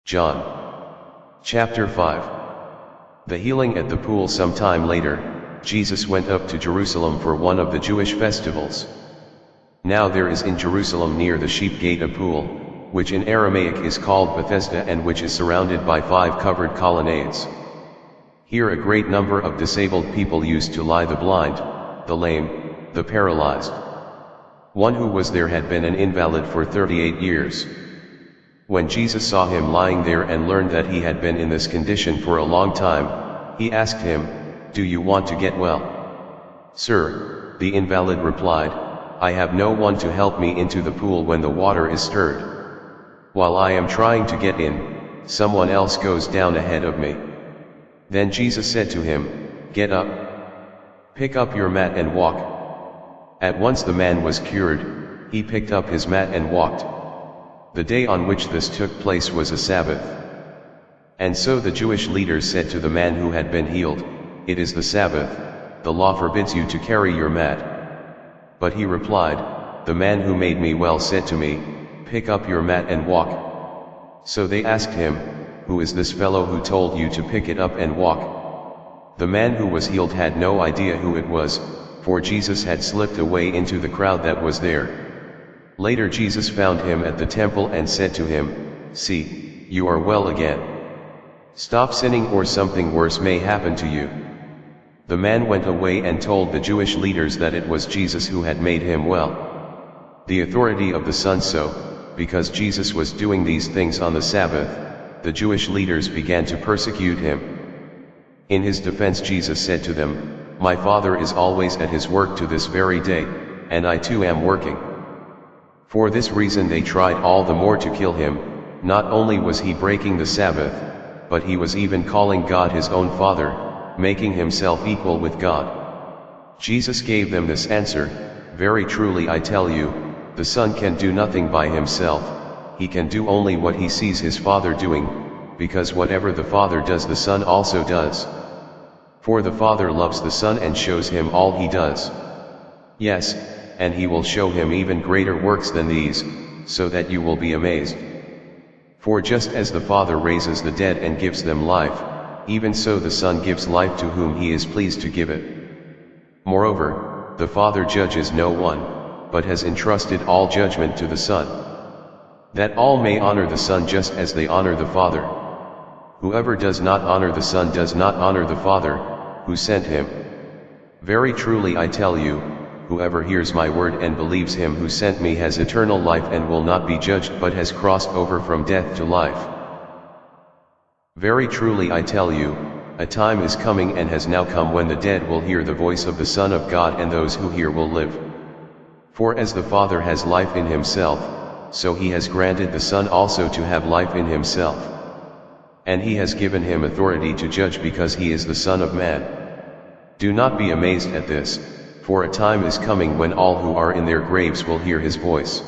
John. Chapter 5. The healing at the pool. Sometime later, Jesus went up to Jerusalem for one of the Jewish festivals. Now there is in Jerusalem near the sheep gate a pool, which in Aramaic is called Bethesda, and which is surrounded by 5 covered colonnades. Here a great number of disabled people used to lie: the blind, the lame, the paralyzed. One who was there had been an invalid for 38 years. When Jesus saw him lying there and learned that he had been in this condition for a long time, he asked him, "Do you want to get well?" "Sir," the invalid replied, "I have no one to help me into the pool when the water is stirred. While I am trying to get in, someone else goes down ahead of me." Then Jesus said to him, "Get up. Pick up your mat and walk." At once the man was cured. He picked up his mat and walked. The day on which this took place was a Sabbath. And so the Jewish leaders said to the man who had been healed, "It is the Sabbath, the law forbids you to carry your mat." But he replied, "The man who made me well said to me, 'Pick up your mat and walk.'" So they asked him, "Who is this fellow who told you to pick it up and walk?" The man who was healed had no idea who it was, for Jesus had slipped away into the crowd that was there. Later Jesus found him at the temple and said to him, "See, you are well again. Stop sinning or something worse may happen to you." The man went away and told the Jewish leaders that it was Jesus who had made him well. The authority of the Son. So, because Jesus was doing these things on the Sabbath, the Jewish leaders began to persecute him. In his defense Jesus said to them, "My Father is always at his work to this very day, and I too am working." For this reason they tried all the more to kill him. Not only was he breaking the Sabbath, but he was even calling God his own Father, making himself equal with God. Jesus gave them this answer, "Very truly I tell you, the Son can do nothing by himself, he can do only what he sees his Father doing, because whatever the Father does the Son also does. For the Father loves the Son and shows him all he does. Yes, and he will show him even greater works than these, so that you will be amazed. For just as the Father raises the dead and gives them life, even so the Son gives life to whom he is pleased to give it. Moreover, the Father judges no one, but has entrusted all judgment to the Son, that all may honor the Son just as they honor the Father. Whoever does not honor the Son does not honor the Father, who sent him. Very truly I tell you, whoever hears my word and believes him who sent me has eternal life and will not be judged but has crossed over from death to life. Very truly I tell you, a time is coming and has now come when the dead will hear the voice of the Son of God, and those who hear will live. For as the Father has life in himself, so he has granted the Son also to have life in himself. And he has given him authority to judge because he is the Son of Man. Do not be amazed at this, for a time is coming when all who are in their graves will hear his voice.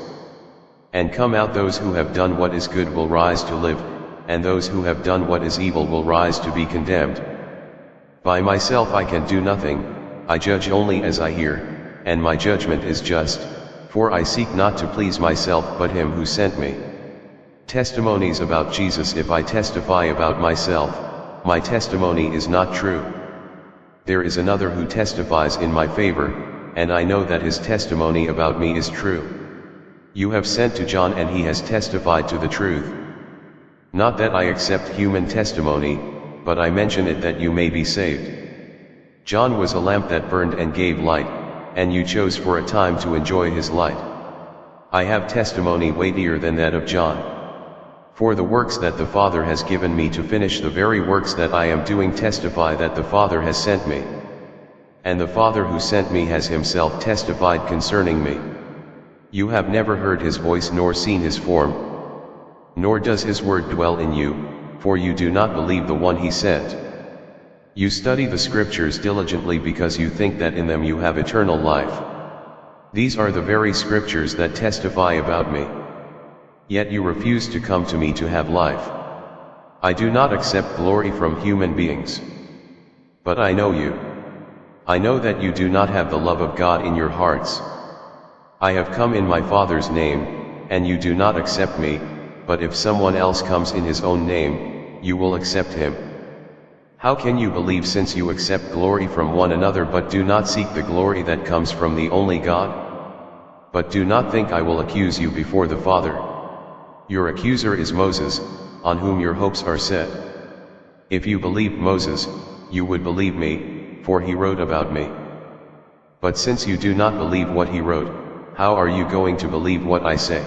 And come out those who have done what is good will rise to live, and those who have done what is evil will rise to be condemned. By myself I can do nothing, I judge only as I hear, and my judgment is just, for I seek not to please myself but him who sent me. Testimonies about Jesus. If I testify about myself, my testimony is not true. There is another who testifies in my favor, and I know that his testimony about me is true. You have sent to John and he has testified to the truth. Not that I accept human testimony, but I mention it that you may be saved. John was a lamp that burned and gave light, and you chose for a time to enjoy his light. I have testimony weightier than that of John. For the works that the Father has given me to finish, the very works that I am doing testify that the Father has sent me. And the Father who sent me has himself testified concerning me. You have never heard his voice nor seen his form, nor does his word dwell in you, for you do not believe the one he sent. You study the scriptures diligently because you think that in them you have eternal life. These are the very scriptures that testify about me. Yet you refuse to come to me to have life. I do not accept glory from human beings. But I know you. I know that you do not have the love of God in your hearts. I have come in my Father's name, and you do not accept me, but if someone else comes in his own name, you will accept him. How can you believe since you accept glory from one another but do not seek the glory that comes from the only God? But do not think I will accuse you before the Father. Your accuser is Moses, on whom your hopes are set. If you believed Moses, you would believe me, for he wrote about me. But since you do not believe what he wrote, how are you going to believe what I say?